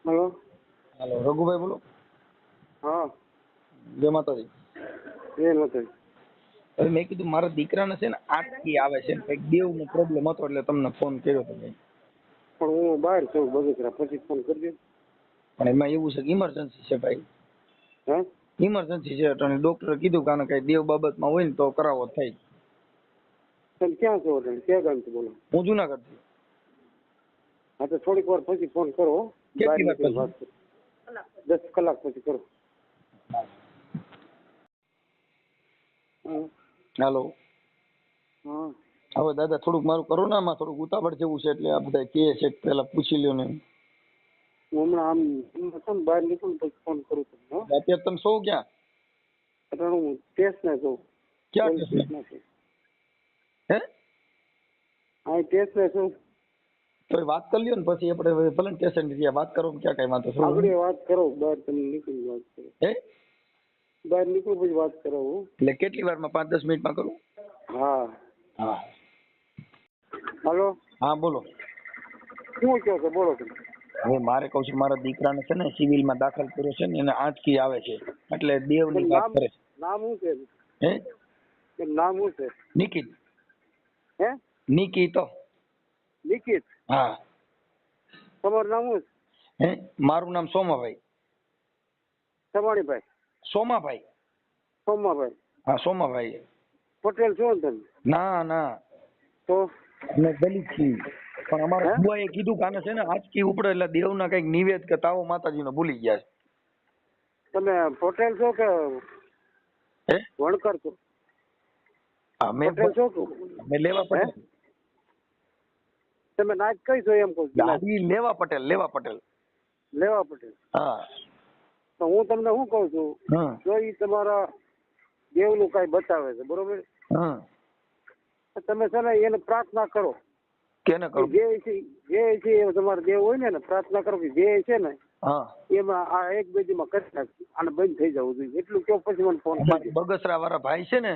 Hello. હાલો રઘુભાઈ બોલો. હા. જય માતાજી. એ નથી. હવે મેં કીધું મારા દીકરાને છે ને આંખથી આવે છે કંઈક દેવનો પ્રોબ્લેમ હતો એટલે તમને ફોન કર્યો હતો મેં. પણ હું બહાર છું બગીચરા, પછી ફોન કરજો. પણ એમાં એવું છે કે ઇમરજન્સી છે ભાઈ, હે? ઇમરજન્સી છે અને ડોક્ટરે કીધું કે આને કઈ દેવ બાબતમાં હોય ને તો કરાવો થાય. તમે ક્યાં છો તમે? ક્યાં ગામથી બોલો? હું જુનાગઢ થી. હા તો થોડીક વાર પછી ફોન કરો હો. બહાર કેટલી વાર નીકળી પછી? વાત કરો. 10 કલાક પછી કરો. હાલો. હા. હવે દાદા થોડુંક મારું કોરોનામાં થોડુંક ઉતાવળ જેવું છે એટલે આ બધા કહે છે કે પેલા પૂછી લ્યો ને. હું હમણાં આમ છું ને, બહાર નીકળું પછી ફોન કરું તમને. હો. અત્યારે તમે સૌ ક્યાં? અત્યારે હું ટેસ્ટ ના છું. ક્યાં પોલીસ ટેસ્ટ? સ્ટેશનમાં છું. હે? હા ટેસ્ટ ના છું. તો વાત કરી લ્યો ને પછી આપણે ભલે સ્ટેશન થી વાત કરો ક્યાં કઈ વાંધો છે? આગળ વાત કરો, બહાર તમે નીકળી વાત કરો. હે? બહાર નીકળું પછી વાત કરો. એટલે કેટલી વારમાં 5-10 મિનિટમાં કરું? હા. હા. હાલો. હા બોલો. શું કહો છો? બોલો તમે. હવે મારે કહું છું મારા દીકરાને છે ને સિવિલમાં દાખલ કર્યો છે ને એને આંચકી આવે છે એટલે દેવની વાત નામ કરે છે. નામ શું છે? હે? નામ શું છે? નિકિત. હે? નિકિત. નિકિત. હા. તમારું નામ શું છે? હે? મારું નામ સોમાભાઈ. સવાણીભાઈ? સોમાભાઈ. સોમાભાઈ? હા સોમાભાઈ. પટેલ છો ને તમે? ના ના તો અમે દલિત છીએ પણ અમારા હે? બુઆએ કીધું કે આને છે ને આંચકી ઉપડે એટલે દેવના કઈક નિવેદ કે તાવો માતાજીનો ભૂલી ગયા તમે પટેલ છો કે છે. હે? વણકર છો? અમે પટેલ છો કે અમે લેવા હે? પટેલ. તમે નાચ કઈ છો એમ કહું છું? નાચ ગાડી લેવા પટેલ, લેવા પટેલ. લેવા પટેલ. હા. તો હું તમને શું કહું છું, હા. જો એ તમારા દેવનું કઈ બતાવે છે બરોબર, હા. તો તમે છે ને એને પ્રાર્થના કરો. કેને કરું? જે છે એ તમારો દેવ હોય ને પ્રાર્થના કરો કે જે છે ને હા. એમાં આ એક બેજીમાં કરી નાખી આને બંધ થઈ જવું જોઈએ એટલું કહો પછી મને ફોન કરજો. બગસરા વાળા ભાઈ છે ને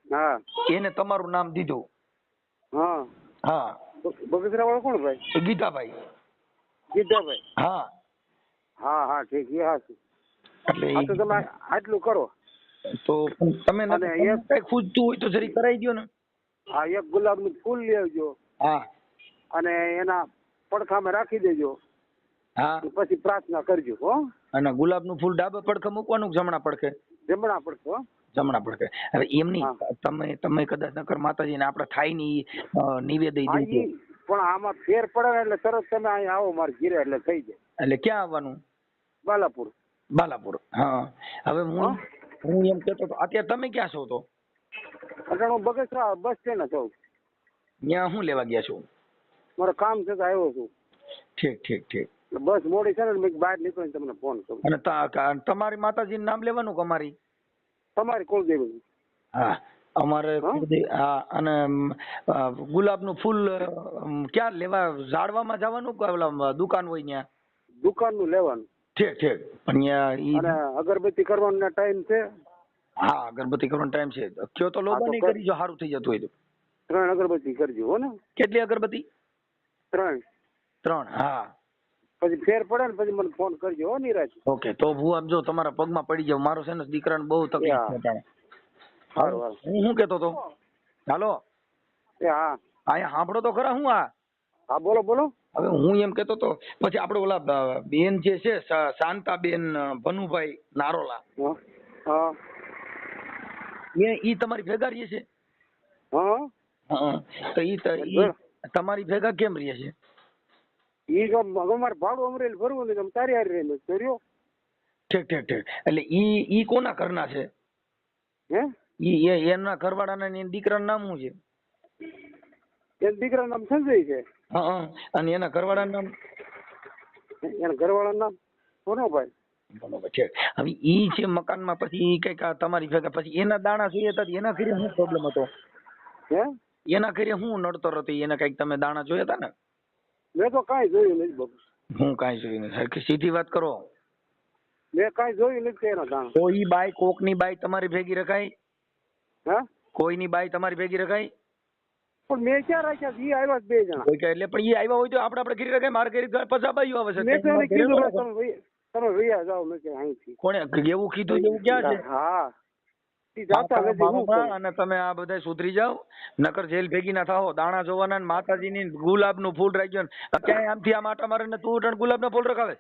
હા. એને તમારું નામ દીધું. હા. હા. બગસરા વાળો કોણ ભાઈ? એ ગીતાભાઈ. ગીતાભાઈ? હા. હા હા ઠીક એ હા. એટલે હા તો તમે આટલું કરો. તો તમે અને કઈ ખૂજતું હોય તો જરી કરાવી દો ને. હા એક ગુલાબનું ફૂલ લઈ આવજો હા. અને એના પડખામાં રાખી દેજો. હા. પછી પ્રાર્થના કરજો હો. અને ગુલાબનું ફૂલ ડાબા પડખે મૂકવાનું કે જમણા પડખે? જમણા પડખે હો. જમણા પડખે. હવે એમ નહીં, હા. તમે કદાચ નકર માતાજીને આપણે થાય ની નિવેદ હા દીધું ઈ પણ આમાં ફેર પડે ને એટલે તરત તમે અહીં આવો મારે ઘીરે એટલે થઈ જાય. એટલે ક્યાં આવવાનું? બાલાપુર. બાલાપુર. હા. હવે હો. હું એમ કહેતો હતો અત્યારે તમે ક્યાં છો તો? એટલે હું બગસરા બસ સ્ટેન્ડ છું. ત્યાં શું લેવા ગયા છો? મારે કામ છે તો આવ્યો છું. ઠીક ઠીક ઠીક. એટલે બસ મોડી છે ને મેં બહાર નીકળીને તમને ફોન કરું. અને તમારી માતાજીનું નામ લેવાનું કે અમારી? તમારી કુળદેવી. હા. અમારે હા. અને ગુલાબનું ફૂલ ક્યાં લેવા? ઝાડવામાં જવાનું કે ઓલા દુકાન હોય ત્યાં? દુકાનનું લેવાનું. ઠીક ઠીક. પણ અને અગરબત્તી કરવાનો ટાઈમ છે? હા અગરબત્તી કરવાનો ટાઈમ છે. કયો તો લોબા નહીં કરી જો સારું થઈ જતું હોય તો. 3 અગરબત્તી કરજો હો ને. કેટલી અગરબત્તી? 3. 3. હા. પછી ફેર પડે ને પછી મને ફોન કરજો હો નિરાજ. ઓકે. તો હું આમ જો તમારા પગમાં પડી જાવ. મારો છે ને દીકરાને બહુ તકલીફ છે અટાણે. સારું હારું. હું શું કેતો તો? હાલો. હા. અહીંયા સાંભળો તો ખરા. હું હા બોલો બોલો. હવે હું એમ કેતો તો પછી આપણે ઓલા બેન જે છે શાંતાબેન ભનુભાઈ નારોલા, હા. ઈ તમારી ભેગા રહીએ છે? હા. હા. તો ઈ તમારી ભેગા કેમ રહીએ છે? ઈ અમારે ભાડું અમરેલી ભરવું ને તમે તારી હારી રહીને કર્યો. ઠીક ઠીક ઠીક. એટલે ઈ કોના ઘરના છે? હે? ઈ એના ઘરવાળાના ને દીકરાનું નામ શું છે? એ દીકરાનું નામ સંજય છે. હા. અને એના ઘરવાળાનું નામ? એના ઘરવાળાનું નામ સોનાભાઈ. બરોબર છે. હવે ઈ છે મકાનમાં પછી કઈક તમારી ભેગા પછી એના દાણા જોઈએ હતા એના ઘરે શું પ્રોબ્લેમ હતો? હે? એના ઘરે શું નડતર હતી? એને કઈક તમે દાણા જોયા હતા ને? મેં તો કાંઈ જોયું નથી બાબુ. હું કાંઈ જોયું નથી. સીધી વાત કરો. મેં કાંઈ જોયું નથી એના દાણા. તો ઈ બાઈ કોકની બાઈ તમારી ભેગી રખાય? હે? કોઈની બાઈ તમારી ભેગી રખાય? પણ મેં ક્યાં રાખ્યા છે? ઈ આવ્યા જ 2 જણા. કોઈ કે એટલે પણ એ આવ્યા હોય તો આપણે ઘરે રાખે, મારે ઘરે પછા બાયું આવે છે. મેં તો એને કીધું ભાઈ તમે વૈયા જાઓ મેં કે અહીંથી. કોણે એવું કીધું? એવું ક્યાં છે? હા ઈ જાતા નથી. હું કહું અને તમે આ બધા સુધરી જાઓ, નકર જેલ ભેગી ના થાઓ. દાણા જોવાના ને માતાજીની ગુલાબનું ફૂલ રાખ્યો ને ક્યાંય આમથી આમ આટા મારે ને તું ગુલાબના ફૂલ રખાવે.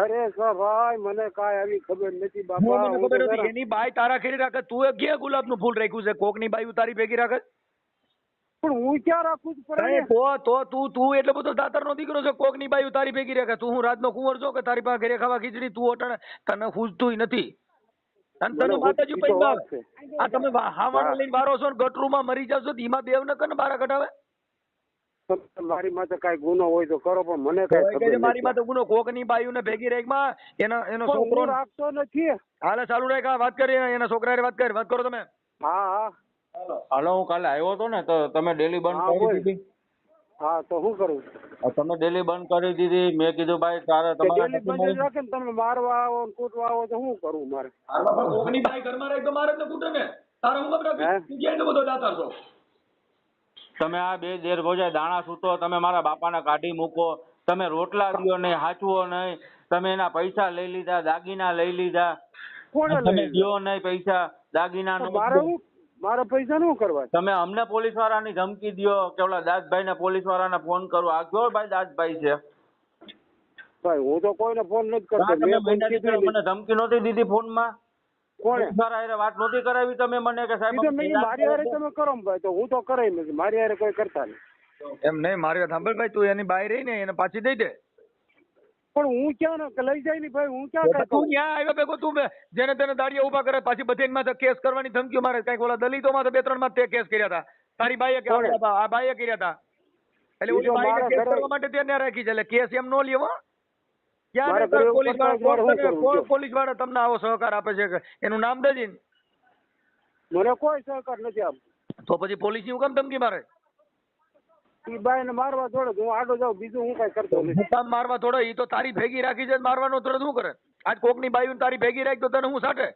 અરે સર ભાઈ મને કાંઈ આવી ખબર નથી બાપા. મને હું ખબર તો નથી. જરા- એની બાઈ તારા ઘરે રાખે, તું ક્યાં ગુલાબનું ફૂલ રાખ્યું છે? કોકની બાઈ તારી ભેગી રાખે. પણ હું ક્યાં રાખું છું? પર તું એટલો બધો દાતરનો દીકરો છે, કોકની બાઈ તારી ભેગી રાખે. તું હું રાતનો કુંવર છો કે તારી પાસે ઘરે ખાવા ખીચડી? તું અટાણે તને પૂછતું નથી. અને તને માતાજી પૈસા આ તમે હાવાના લઈને બારો છો ને ગટરૂમાં મરી જાવ છો, એમાં દેવ ન કને બારા કઢાવે. મારી માથે કાંઈ ગુનો હોય તો કરો, પણ મને કાંઈ ખબર મારી નથી. માથે ગુનો કોકની બાઈઓને ભેગી રાખમાં એનો પણ છોકરો હું રાખતો નથી. હાલે ચાલુ રાખ. વાત કરી એના છોકરા વાત કરો તમે. હા હા હાલો, હું કાલે આવ્યો હતો ને તો તમે ડેલી બંધ હા, કરી બોલ. દીધી. હા તો શું કરું? તમે ડેલી બંધ કરી દીધી. મેં કીધું ભાઈ તારે કે તમારા ડેલી બંધ જ રાખે ને તમે મારવા આવો ને કૂટવા આવો તો શું કરું મારે? કોકની બાઈ ઘરમાં રાખ તો મારે જ કૂટે ને. તારે હું ખબર હે? તું ક્યાં એટલો બધો દાતાર છો? તમે આ 2 દેર ભોજાય દાણા સૂતો, તમે મારા બાપાને કાઢી મૂકો, તમે રોટલા દ્યો નહીં, હાચવો નહીં, તમે એના પૈસા લઈ લીધા, દાગીના લઈ લીધા, કોણે તમે લઈ દ્યો નહીં પૈસા, દાગીના તો નો મારે શું મારા પૈસા શું કરવા? તમે અમને પોલીસ વાળાની ધમકી દ્યો કે ઓલા દાસભાઈ ને પોલીસ વાળાને ફોન કરો. આ કયો ભાઈ દાસભાઈ છે? ભાઈ હું તો કોઈને ફોન નથી કરતો. તમે મેં કોઈ મહિના કીધું મને ધમકી નહોતી દીધી ફોનમાં? કોણે પોલીસ વાળા વાત નહોતી કરાવી તમે મને કે સાહેબ કીધું? મેં મારી હારે તમે કરો ને ભાઈ, તો હું તો કરે નથી. મારી હારે કોઈ કરતા નહીં. એમ નહીં, મારી વાત સાંભળ ભાઈ. તું એની બાઈ રહી ને એને પાછી દઈ દે. પણ હું ક્યાં ને લઈ જાય નહીં ભાઈ, હું ક્યાં કાંઈ તું કહું? ત્યાં આવ્યો ભેગો તું જેને તેને દાડિયા ઉભા કરે, પાછી બધી માં કેસ કરવાની ધમકીઓ મારે. કઈક ઓલા દલિતોમાં તો 2-3 માં તે કેસ કર્યા હતા. તારી બાઈએ કોણે? આ બાઈએ કર્યા હતા. એટલે ઈ ઓલી તો બાઈને મારા કેસ ઘરે- કરવા માટે ત્યાં રાખી છે. એટલે કેસ એમ નો લેવો. ક્યાં મારા ને ઘરે પોલીસ ઉપર મારે શું કરવું વાળા કયો? પોલીસ વાળા તમને આવો સહકાર આપે છે કે એનું નામ દેજે ને. મને કોઈ સહકાર નથી આપતો. તો પછી પોલીસ ની હું કેમ ધમકી મારે? ઈ બાઈને મારવા જોડે હું આડો જાઉં, બીજું હું કાંઈ કરતો નથી. હું કામ મારવા થોડો? ઈ તો તારી ભેગી રાખી છે, મારવાનો થોડો શું કરે? આજ કોકની બાયું તારી ભેગી રાખી તો તને હું સાટે?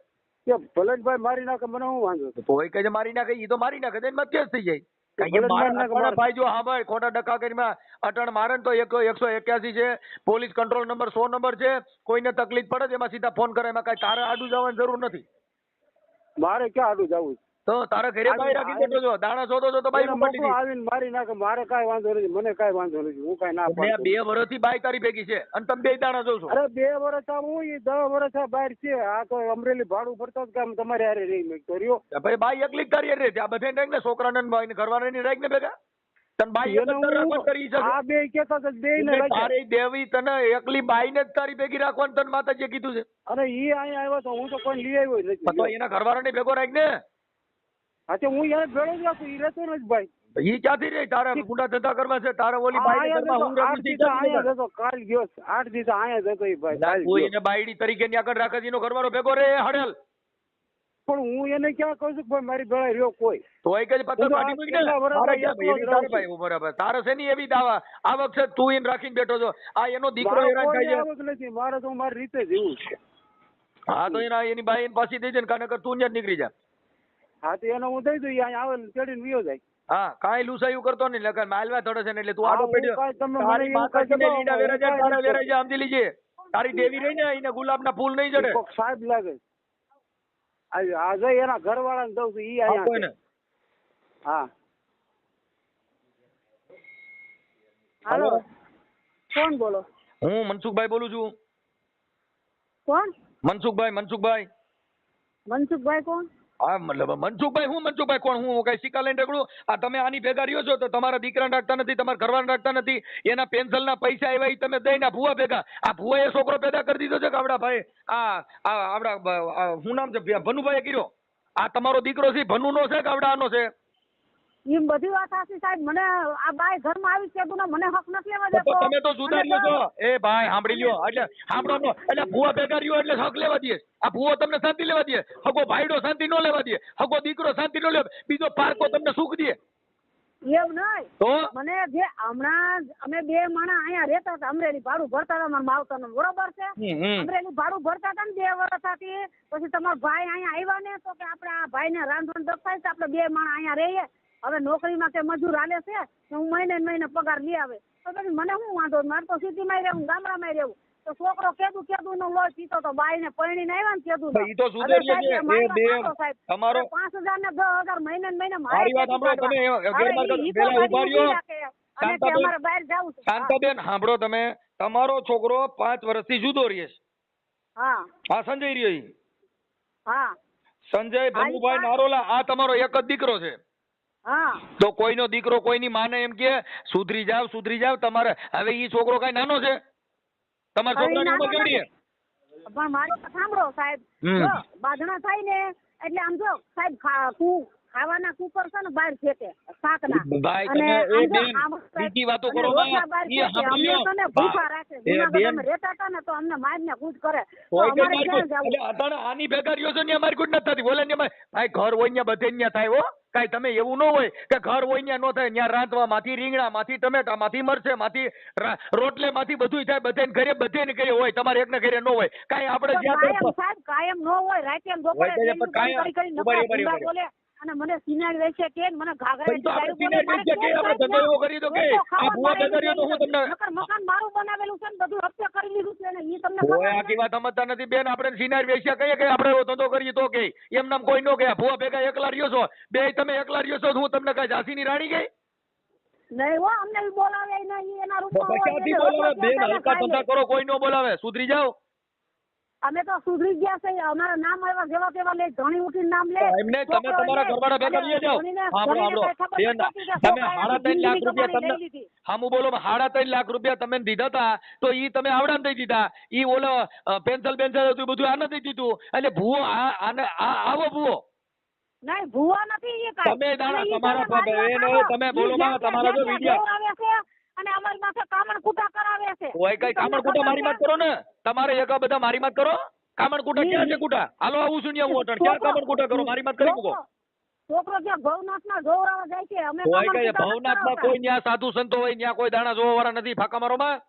કે ભલે જ ભાઈ મારી નાખે, મને શું વાંધો છે? કોઈ કહે છે મારી નાખે, ઈ તો મારી નાખે, એને કેસ થઈ જાય. ભલે કારણ કે જ મારી મારા નાખે, અટાણે મારે- ભાઈ જો હા ભાઈ ખોટા ડખા કરીને અટણ મારે ને તો 181 છે, પોલીસ કંટ્રોલ નંબર 100 નંબર છે. કોઈને તકલીફ પડે છે એમાં સીધા ફોન કરે, એમાં કઈ તારે આડું જવાની જરૂર નથી. મારે ક્યાં આડું જવું છે? તો તારા ઘરે બાઈ રાખી દેતો જો દાણા શોધો છો તો બાઈ એને મોકલી મોકલો આવીને મારી નાખે, મારે કાંઈ વાંધો નથી. મને કાંઈ વાંધો નથી. હું કાંઈ ના પાડતો. 2 વર્ષથી બાઈ તારી ભેગી છે અને તમે 2 દાણા જો છો. અરે 2 વર્ષ આ હું ઈ 10 વર્ષ આ બહાર છે. આ તો અમરેલી ભાડું ભરતો જ કામ તમારે હારે રહી મેં તો રહ્યો. ભાઈ બાઈ એકલી જ તારી હારે આ બધે રાખ ને, છોકરાને ને બાઈને ઘરવાળાને રાખ ને ભેગા. તને બાઈ એક જ તારે રાખવાનું કરી શકે. આ બે કહેતા હતા બે ને એટલે તારે દેવી તને એકલી બાઈને જ તારી ભેગી રાખવાનું તને માતાજીએ કીધું છે. અને ઈ અહીંયા આવ્યો તો હું તો કોઈ લઈ આવ્યો જ તો નથી. એના ઘરવાળાને ભેગો રાખ ને. હા તો હું એને ભેળો જ રાખું. ઈ રહેતો નથી ભાઈ. ઈ ક્યાંથી રહી? તારે ગુંડા ધંધા કરવા છે, તારે ઓલી બાઈ ઘરમાં હું આઠ રાખી દિવસ અહીંયા જતો, કાલ ગયો 8 દિવસ અહીંયા જતો ઈ ભાઈ, કાલ કોઈ ગયો. એને બાયડી તરીકે ની આગળ રાખે છે, એનો ઘરવાળો ભેગો રે હડેલ. પણ હું એને ક્યાં કહું છું કે ભાઈ મારી ભેળા રહ્યો કોઈ? તો એ કઈ પત્તર કાઢી મૂકી ને. કેટલા વર્ષ મારે ક્યાં એકલો જ એવી રહું તારે છું. ભાઈ બરાબર. તારે છે ની એવી દાવા આવક છે, તું એને રાખીને બેઠો છો. આ એનો દીકરો મારે હેરાન કોઈ થાય છે. આવક નથી. મારે તો મારી રીતે જીવું છે. હા તો એની બાઈ એને પાછી દઈ દે ને, કાને કર તું જ નીકળી જા. હા તો એને હું દઈ દઉં. ઈ અહીંયા આવે ને ચડીને વિયો જાય. હા કાંઈ લુસાયું કરતો નહીં. લગન માલવા થોડે છે ને એટલે તું હા, આડો હું પડ્યો. કાંઈ તમે મને તારી એવું માતાજીને કાંઈ લીડા કહેતો, વેરા જાય, હું તારા કાંઈ વેરા જાય, સમજી લીજે. તારી દેવી રહી ને એને ગુલાબના ફૂલ નહીં ચડે. કોક સાહેબ લાગે. આ જઈ એના ઘરવાળાને દઉં છું. ઈ આપો અહીંયા એને. છે. હા હાલો, કોણ બોલો? હું મનસુખભાઈ બોલું છું. કોણ? મનસુખભાઈ મનસુખભાઈ કોણ? હા મતલબ મનસુખભાઈ કોણ? હું કઈ સિક્કા લઈને રગડું? આ તમે આની ભેગા રહ્યો છો તો તમારા દીકરાને રાખતા નથી, તમારા ઘરવાળાને રાખતા નથી. એના પેન્શનના પૈસા આવ્યા ઈ તમે દઈને ભૂવા ભેગા. આ ભૂવાએ છોકરો પેદા કરી દીધો છે કે આવડા ભાઈ આપડા શું નામ છે ભનુભાઈએ કર્યો? આ તમારો દીકરો છે ભનુનો છે કે આવડા આનો છે? એમ બધી વાત સાચી સાહેબ. મને આ બાઈ ઘરમાં આવી છે તો મને હક નથી લેવા તો દેતો. તમે તો જુદા રહ્યો છો. એ ભાઈ સાંભળી લ્યો, એટલે સાંભળો એટલે ભૂવા ભેગા રહ્યો એટલે હક લેવા દે. આ ભૂવો તમને શાંતિ લેવા દે? હગો ભાઈડો શાંતિ નો લેવા દે? હગો દીકરો શાંતિ નો લેવા? બીજો પારકો તમને સુખ દે? એમ નહીં. તો મને જે હમણાં અમે 2 માણસ અહીંયા રહેતા હતા, અમરેલી ભાડું ભરતા હતા મારા માવતરનું, બરોબર છે? અમરેલી ભાડું ભરતા હતા ને 2 વર્ષથી. પછી તમારા ભાઈ અહીંયા આવ્યા ને તો કે આપણે આ ભાઈને રાંધણ દફાય છે, આપણે 2 માણસ અહીંયા રહીએ. હવે નોકરીમાં કે મજૂર હાલે છે કે હું મહિને ને મહિને પગાર લઈ આવે તો પછી મને શું વાંધો મારે તો સિટીમાં રહેવું ગામડામાં રહેવું તો છોકરો કેદું નો લોહી પીતો તો બાઈને પરણીને આવ્યા ને કેદું ઈ તો સુધરીએ છે એ બેન તમારો 5,000 ને 10,000 મહિને ને મહિને મારી વાત સાંભળો તમે ગેરમાર્ગ પેલા ઉભા રહ્યો અને કે અમારે બહાર જવું છે શાંતાબેન સાંભળો તમે તમારો છોકરો 5 વર્ષથી જુદો રહે છે હા હા સંજય રહ્યો ઈ હા સંજય ભનુભાઈ નારોલા આ તમારો એક જ દીકરો છે હા તો કોઈનો દીકરો કોઈની માને એમ કે સુધરી જાવ તમારે હવે ઈ છોકરો કઈ નાનો છે તમારા છોકરાની ઉંમર કેવડી છે પણ મારી વાત સાંભળો સાહેબ જો બાંધણા થાય ને એટલે આમ જો સાહેબ ખાવાના કુકર છે ને બહાર ફેંકે શાકના ભાઈ અને તમે એ આમ જો બેન આમ બીજી વાતો કરો રોટલા બહાર ઈ ફેંકે. અમને સાંભળ્યો તને ભૂખા રાખે જૂનાગઢ અમે રહેતા હતા ને તો અમને મારીને કૂટ કરે તો કોઈ અમારે કઈ ક્યાં મારી જવું એટલે અટાણે આની ભેગા રહ્યો છો ને અમારી કોઈ નથી થતી બોલે ને ભાઈ ઘર હોય ને બધે ન્યા થાય હો કાઈ તમે એવું ન હોય કે ઘર હોય ને નો થાય ન્યા રાંધવા માંથી રીંગણા માંથી ટમેટા માંથી મરચે માંથી રોટલે માંથી બધું થાય બધે ને ઘરે હોય તમારે એકને ઘરે ન હોય કાઈ આપણે કાયમ સાહેબ કાયમ ન હોય રાતે ને બપોરે હોય તો કાયમ કરી કરી ઉભા નકરા રહી, ભૂંડા બોલે અને મને સિનારી વેચે કે મને ઘાઘરા તો આપણે સિનારી વેચે કે આપણે ધંધો એવો કરી દો કે આ ભૂવા ભેગા તો હું તમને નકર મકાન મારું બનાવેલું છે ને બધું હપ્તે કરી લીધું છે ને ઈ તમને કોઈ આખી વાત સમજતા નથી બેન આપણે સિનારી વેચ્યા કહીએ કે આપણે એવો ધંધો કરીએ તો કે એમ નામ કોઈ નો કે ભૂવા ભેગા એકલા રહ્યો છો બે તમે એકલા રહ્યો છો હું તમને કઈ ઝાંસીની રાણી ગઈ નહીં હો અમને ઈ બોલાવે નહીં એના તો રૂપમાં હોય ક્યાંથી એટલે બોલાવે બેન રોટલા હલકા ખાઈ લે. ધંધા કરો કોઈ નો બોલાવે સુધરી જાઓ અમે તો સુધરી ગયા છે અમારા નામ આવ્યા જેવા તેવા લે ધણી ઉઠીને નામ લે એમને તમે તમારા ઘરવાળા ભેગા લઈ જાઓ સાંભળો બેન તમે 3.5 લાખ રૂપિયા તમને હામું બોલો 3.5 લાખ રૂપિયા તમે દીધા હતા તો ઈ તમે આવડા દઈ દીધા ઈ ઓલો પેન્સિલ હતું બધું આને દઈ દીધું એટલે ભૂવો આવો ભૂવો નહીં ભૂવા નથી એ કાંઈ. તમે દાણા અને ઈ તમારા તમે મારી બેન વાત તમે સાંભળો. બોલો ઈ માં તમારા જો જ્યાં વિડિયો ત્યાં આવે છે અને અમારી માથે કામણ કૂટા કરાવે છે કોઈ કઈ કામણ કૂટા મારી વાત કરો ને તમારે એક બધા મારી વાત કરો કામણ કૂટા ક્યાં છે કૂટા હાલો આવું છું ને હું અટણ ક્યાં કામણ કૂટા કરો મારી વાત કરી મૂકો છોકરો ત્યાં ભવનાથના જોવરાવા જાય છે અમે કોઈ કામણ કઈ કૂટા નથી ભવનાથમાં કરાવતા. કોઈ ન્યા સાધુ સંતો હોય ન્યા કોઈ દાણા જોવા વાળા નથી ફાકા મારો માં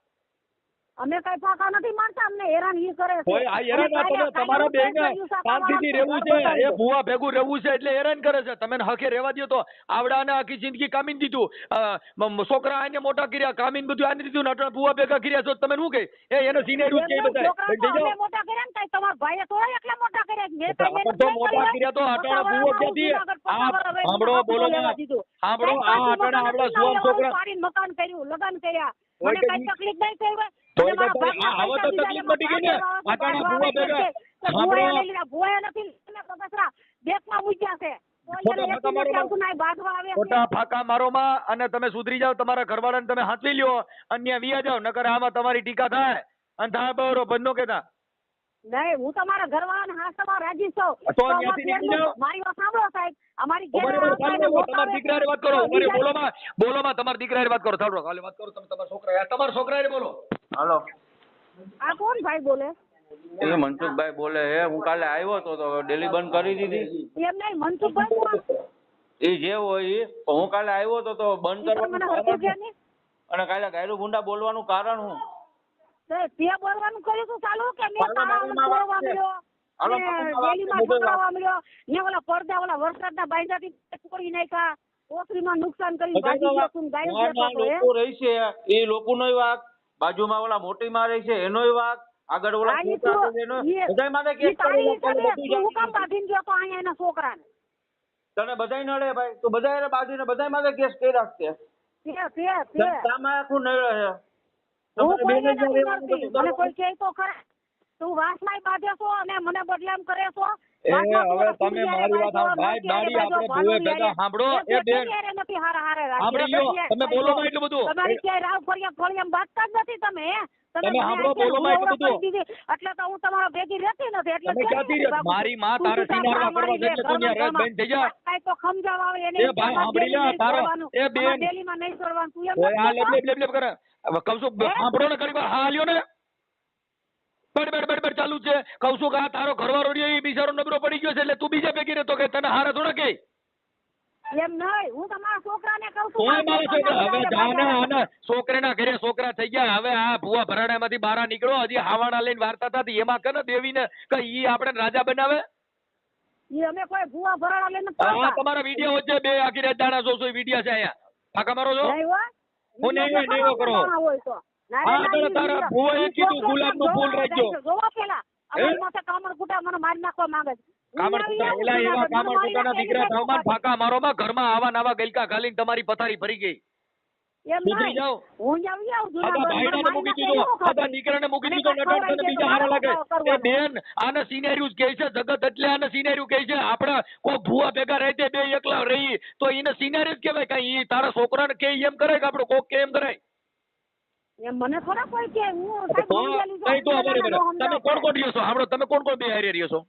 અમે કઈ પાકા નથી માનતા અમને હેરાન ઈ કરે છે કોઈ આ હેરાન ના તમે તમારા બેને શાંતિથી રહેવું છે એ ભૂવા ભેગું રહેવું છે એટલે હેરાન કરે છે તમે હકે રહેવા દો તો આવડાને આખી જિંદગી કામીન દીધું છોકરા આને મોટા કર્યા કામીન બધું આને દીધું ને અટણ ભૂવા ભેગા કર્યા છો તમે શું કે એને સીનેરું કે બતાય છોકરા મોટા કર્યા ને કઈ તમારા ભાઈએ થોડા એકલા મોટા કર્યા મેં કઈ આપણે તો મોટા કર્યા તો અટણ ભૂવો ક્યાંથી આ સાંભળો બોલો ને સાંભળો આ અટણ આવડા જુવાન છોકરા મકાન કર્યું લગન કર્યા મને કઈ તકલીફ નહીં થઈ હોય કોઈ તો હવે તો તકલીફ મટી ગઈ ને અટાણા ભૂવા ભેગા સાંભળો ભૂવા નથી બસરા દેશમાં મૂક્યા છે ખોટા ફાકા મારો માં અને તમે સુધરી જાવ તમારા ઘરવાળાને તમે હાંચવી લ્યો અન્ય વિયા જાવ નકર આમાં તમારી ટીકા થાય અને થાય બરો બંધો કેતા નહીં હું તમારા ઘરવાળાને હાંસવા રાજી છું તો ત્યાંથી નીકળી જાઓ મારી વાત સાંભળો સાહેબ અમારી તમારા દીકરાની વાત કરો બોલોમાં તમારા દીકરાની વાત કરો સાંભળો કાલે વાત કરો તમે તમારા છોકરાને બોલો હાલો આ કોણ ભાઈ બોલે એ મનસુખભાઈ બોલે હે હું કાલે આવ્યો તો ડેલી બંધ કરી દીધી એમ નહીં મનસુખભાઈ કોણ? એ જે હોય ઈ હું કાલે આવ્યો તો બંધ ઈ પણ મને હરખું કે કરવાનું નહીં? અને કાલે ગાયરું ગુંડા બોલવાનું કારણ હું તે બોલવાનું કર્યું તું ચાલુ કે મેં હાલો, તાળામાં મારી બોલવા મળ્યો હાલો, અને મારી વાત ડેલીમાં છે, પકડાવા મળ્યો ને ઓલા પડદા ઓલા વરસાદના બાંધાથી તોડી નાખ્યા ઓસરીમાં નુકસાન કરી ભાજી ગયો તું ગાયું ગામના દેતો લોકો રહી છે એ લોકોનોય વાક બાજુમાં ઓલા મોટી માં રહી છે એનોય વાક આગળ ઓલા છોકરા છે એનો બધાય માથે કેસ કરેલો કાલે બધું હું કામ જાણી બાંધીને ગયો તો અહીંયા એના છોકરાને તને બધાય નડે ભાઈ તો બધાય બાજુને બધાય માથે કેસ કર્યા છે તે તામાં આખું નડે છે હું તમારે કોઈને બેને નથી જ્યાં મળતી. રહેવાનું મને બધું કોઈ કહે તો ખરા તું વાસમાંય બાંધે છો અને મને બદલામ કરે છો એ હવે તમે મારી વાત ભાઈ દાડી આપણે ભૂવે ભેગા સાંભળો એ બેન નથી હારા હારે સાંભળી લ્યો તમે બોલો માં એટલું બધું તમારી ક્યાંય રાવ ફળિયામ બાંધતા જ નથી તમે તમે મને સાંભળો, અત્યારે બોલો માં એટલું ઉતાવળ બધું. કરી દીધી. એટલે તો હું તમારા ભેગી રહેતી નથી એટલે તમે ક્યાંથી રહે? મારી માં તારે સિનારમાં કરવા છે એટલે તું ત્યાં રહેત બેન થઈ જા. કાંઈ તો સમજાવ આવે એને એ ભાઈ સાંભળી લે તારો એ બેન ડેલીમાં નહીં છોડવાનું તું એમ ઓય આ નથી લેબ લેબ લેબ કરે હવે કહું છું સાંભળો ને કરી વાર હા લ્યો ને બડ ચાલુ છે કહું છું કે આ તારો ઘરવાળો રહ્યો એ બિચારો નબળો પડી ગયો છે એટલે તું બીજા ભેગી રહેતો કે તને હારા થોડા કે એમ નહીં હું તમારા છોકરાને કહું છું કોઈ મારો છોકરા હવે જાને આને છોકરાના ઘરે છોકરા થઈ ગયા હવે આ ભુવા ભરાડામાંથી બહાર નીકળો હજી હાવાણા લઈને વાર્તા થતી એમાં કને દેવીને કે ઈ આપણે રાજા બનાવે ઈ અમે કોઈ ભૂવા ભરાડા લઈને નથી હા ફરતા. તમારા વિડીયો છે બે આખી રાત દાણા જોશો વિડીયો છે અહીંયા ફાકા મારો છો નહીં હો. હું નહીં ઈ નહીં કરો. ભરાડા હોય તો. ના રે હા, ના, તારા- ઈ તારા ઈ ભુવાએ ઈ કીધું છોકરો ગુલાબનું ફૂલ જોવા રાખજો. જાય છે. જોવા પેલા અમારી માથે કામર કુટા મને મારી નાખવા માંગે છે. કામર કુટા ઓલા એવા કામર કુટાના દીકરા થાવમાં ફાકા મારોમાં ઘરમાં આવા નવા ગલકા ખાલીને તમારી પથારી ભરી ગઈ. એમ સુધરી નહીં. જાઓ. હું આવી આવું આધા જુનાગઢ. ભાઈડાને મને મૂકી મારી દીધો નાખે એવું આધા ખાતું. દીકરાને મૂકી અને દીધો કાંઈ નટણ તને ખવડાવી બીજા દે હારા તો લાગે મારે એ બેન આને સિનેરિયું કહે છે જગત એટલે આને સિનેરિયું કહે છે આપણે કોઈ ભૂવા ભેગા રહી બે એકલા રહી તો એને સિનેરિયું જ કહેવાય કાંઈ ઈ તારા છોકરાને કે એમ કરાય કે આપણે કોક કે એમ કરાય એમ મને થોડા કોઈ કે હું સાહેબ તો મંગેલી છું. કઈ તો મને બરાબર ન તમે સમજાય. કોણ કોણ રહ્યો છો સાંભળો તમે કોણ કોણ બે હારે રહ્યો છો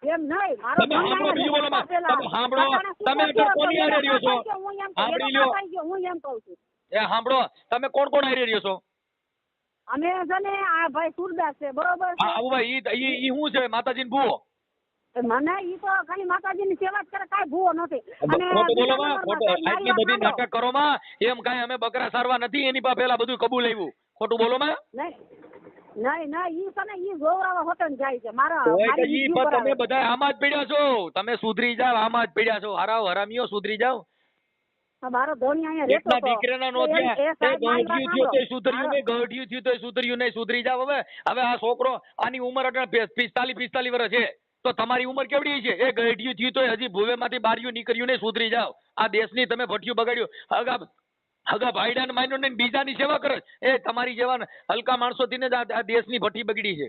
એમ નહીં મારો તમે સાંભળો બીજું બોલો માં. તમે સાંભળો તમે અત્યારે કોની હારે રહ્યો છો સાંભળી લ્યો હું એમ કહું છું એ સાંભળો તમે કોણ કોણ હારે રહ્યો છો અમે છે ને આ ભાઈ સુરદાસ છે બરોબર હા આવું ભાઈ ઈ શું છે માતાજીને ભૂવો છે મને ઈ તો ખાલી માતાજીની સેવા જ કરે કાંઈ ભૂવો નથી ખોટું બોલો માં ખોટું સાહેબ, આટલી મારી બધી વાત નાટક કરો માં એમ કાંઈ અમે બકરા સારવા નથી એની પાસે પેલા બધું કબૂલ આવ્યું ખોટું બોલો માં નહીં ઈ છે ને ઈ જોવરાવા હોટલ જાય છે મારા તોય કે મારી ઈ review પણ તમે કરાવે. બધા આમાં જ પડ્યા છો તમે સુધરી જાવ આમાં જ પડ્યા છો હરાવ હરામીઓ સુધરી જાવ આ મારો ધોની અહીંયા રહેતો એકના હતો. દીકરાના નો તો એ થયા એ સાહેબ મારી વાત ગઢિયું થયું તોય સાંભળો. સુધર્યું નહીં ગઢિયું થયું તોય સુધર્યું નહીં સુધરી જાવ હવે આ છોકરો આની ઉંમર અટાણે 45 વર્ષ છે તો તમારી ઉંમર કેવડી છે એ ગઢિયું થયું તોય હજી ભૂવેમાંથી બારીયું નીકળ્યું નહીં સુધરી જાવ આ દેશની તમે ભઠ્યું બગાડ્યું હગા ભાઈડાને માન્યો નહીં બીજાની સેવા કરે એ તમારી જેવા હલકા માણસોથી ને જ આ દેશની ભઠ્ઠી બગડી છે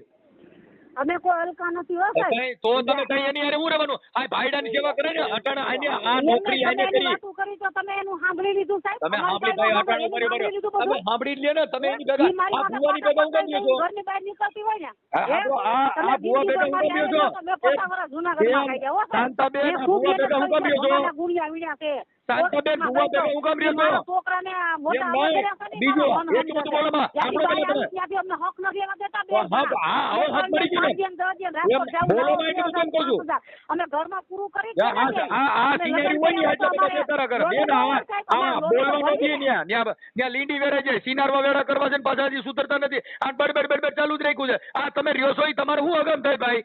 અમે કોઈ હલકા નથી હો સાહેબ. કઈ તો તમે કઈ એની હારે હું રહેવાનું આ ભાઈડાની સેવા કરે ને અટાણે આ નોકરી આને તમે એની કરી વાતું કરી તો તમે એનું સાંભળી લીધું સાહેબ. તમે અમારી સાંભળી પાસે ભાઈ સાંભળી અટાણે લીધું તમે બધું. સાંભળી જ લ્યો ને તમે એની ઈ ભેગા મારી આ માથે ભુવાની ભેગા હું કેમ પાછા છો ઘરની બહાર નીકળતી હોય ને. આ ભુવા ભેગા હું કેમ છો તમે 50 વર્ષ જૂનાગઢમાં ખાઈ ગયા હો સાહેબ. શાંતાબેન મેં આ ખૂબ ભુવા એને ભેગા હું કેમ રહ્યો છો મારા ગુણિયા વીણ્યા છે. શાંતાબેન ભુવા ભેગા હું કેમ રહ્યો છો મારા છોકરાને આ મોટા એમ નહીં. વગેરે કરીને બીજું, મારા એટલું બધું બોલો માં. ત્યાંથી સાંભળો બહાર પેલા આવી, ત્યાંથી અમને હક નથી એવા દેતા બે તો હા, જણા. હવે હાથ મળી ગયો ને. રાજ્ય ને રાજ્ય ને રાજકોટ એમ, જવું, બોલો નવ માં એટલું કેમ કહું છું? 50,000. અમે ઘરમાં પૂરું કરી આ સિનેરી હોય ને એટલે બધા બેતારા કરે બેન આ બોલવા નથી ન્યા લીંડી વેરે છે સિનારવા વેરા કરવા છે ને પાછા હજી સુધરતા નથી આ બડબડ ચાલુ જ રાખ્યું છે આ તમે રહ્યો છો ઈ તમારે શું અગમ થાય ભાઈ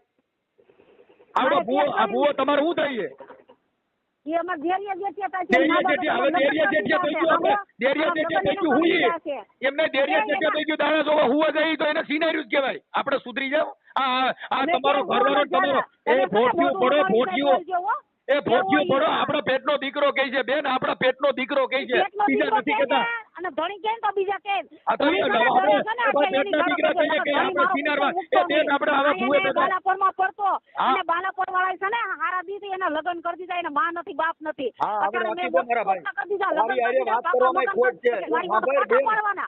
આવડો ભૂવો તમારે શું થાય છે એ અમાર દેરિયા જેઠિયા થાય છે. દેરિયા જેઠિયા હવે દેરિયા જેઠિયા થઈ ગયું આપણે દેરિયા જેઠિયા થઈ ગયું હું એમને દેરિયા જેઠિયા થઈ ગયું દાણા જોવા હુવા જાય તો એને સિનાર્યું જ કહેવાય આપણે સુધરી જાવ આ તમારો ઘરવાળો તમારો એ ભોટિયું પડો ભોટિયું એ ભોટિયું પડો આપણા પેટનો દીકરો કહે છે બેન આપણા પેટનો દીકરો કહે છે બીજા નથી કહેતા અને ધણી કે તો બીજા કે આ તો આપણે પેટના દીકરા કહીએ કે આપણે સિનારવા એ બેન આપણે હવે ભૂવે ભેગા બાલાપોરમાં પડતો અને બાલાપોર વાળા છે ને હારા દીધી એના લગ્ન કરી દીધા એને માં નથી બાપ નથી આપણે અત્યારે નથી મેં મારા ભાઈ કરી દીધા લગ્ન તારી હારે વાત કરવામાં ખોટ છે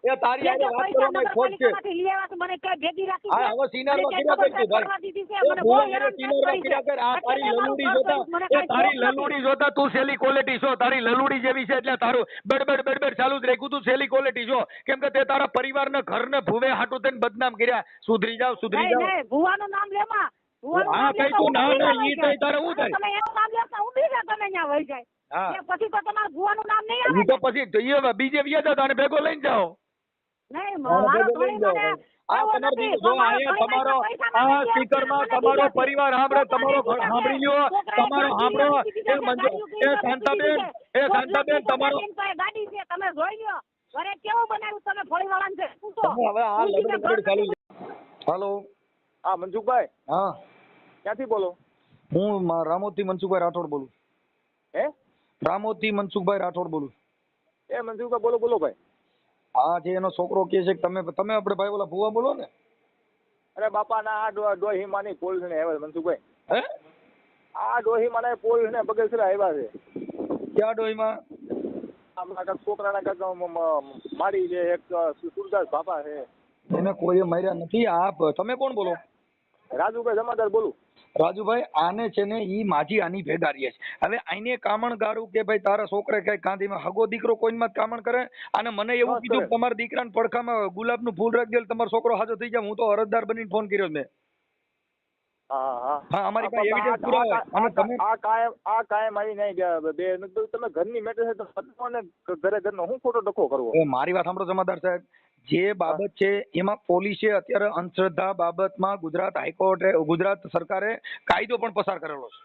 એ તારી હારે વાત કરવામાં ખોટ છે મને ક્યાં ભેગી રાખી હા હવે સિનારવા કર્યા કરતી ભાઈ એ ભૂવા હારે સિનારવા કર્યા કર આ તારી લલુડી જોતા એ તારી લલુડી જોતા તું સેલી ક્વોલિટી છો તારી લલુડી જેવી છે એટલે તારું બડબડ ચાલુ જ રાખ્યું તું સેલી ક્વોલિટી છો કેમ કે તે તારા પરિવારને ઘરને ભૂવે હાટું થઈને બદનામ કર્યા સુધરી જાવ ભુવાનું નામ લેમાં હા કઈ તું ના ઈ તઈ તારે શું થાય તમે એનું નામ લેતા ઉભી રહે તમે ત્યાં વહી જાય હા એ પછી તો તમારું ભુવાનું નામ નહીં આવે ઈ તો પછી એ બીજે વ્યાજ હતા અને ભેગો લઈને જાઓ નહીં મારો ધણી મને આ તમારો જો આયા તમારો આ સ્પીકરમાં તમારો પરિવાર સાંભળે તમારો ઘર સાંભળી લ્યો તમારો સાંભળો એ મંજુ એ શાંતાબેન તમારો ગાડી છે તમે જોઈ લ્યો ઘરે કેવું બનાવ્યું તમે ફળીવાળાને છે પૂછો હવે આ લગડ ચાલુ છે હાલો હા મનસુખભાઈ હા ક્યાંથી બોલો હું રામોદથી મનસુખભાઈ રાઠોડ બોલું હે રામોદથી મનસુખભાઈ રાઠોડ બોલું એ મનસુખભાઈ બોલો બોલો ભાઈ હા જે એનો છોકરો કહે છે કે તમે આપણે ભાઈ ઓલા ભુવા બોલો ને અરે બાપા ના આ ડોહી માની પોલ ને આવ્યા મનસુખભાઈ હે આ ડોહી માને પોલ ને બગેસરા આવ્યા છે ક્યાં ડોહીમાં હમણાં કાંઈક છોકરાના કાંઈક મારી છે એક સુરદાસ બાપા છે એને કોઈએ માર્યા નથી આપ તમે કોણ બોલો રાજુભાઈ જમાદાર બોલું રાજુભાઈ આને છે ને ઈ માજી આની ભેગા રહીએ છે હવે આઈને કામણ ગારું કે ભાઈ તારા છોકરે કઈ કાંધીમાં હગો દીકરો કોઈમાં જ કામણ કરે અને મને એવું કીધું કે તમારા દીકરાને પડખામાં ગુલાબનું ફૂલ રાખી દે તમારો છોકરો હાજો થઈ જાય હું તો અરજદાર બનીને ફોન કર્યો મેં હા અમારી પાસે એવિડન્સ પુરાવા અને તમે આ કાયમ આવી નહીં બે તમે ઘરની મેટર છે તો બધાને ઘરે ઘરનો હું ખોટો ડખો કરવો એ મારી વાત સાંભળો જમાદાર સાહેબ જે બાબત છે એમાં પોલીસે અત્યારે અંધશ્રદ્ધા બાબતમાં ગુજરાત હાઈકોર્ટે ગુજરાત સરકારે કાયદો પણ પસાર કરેલો છે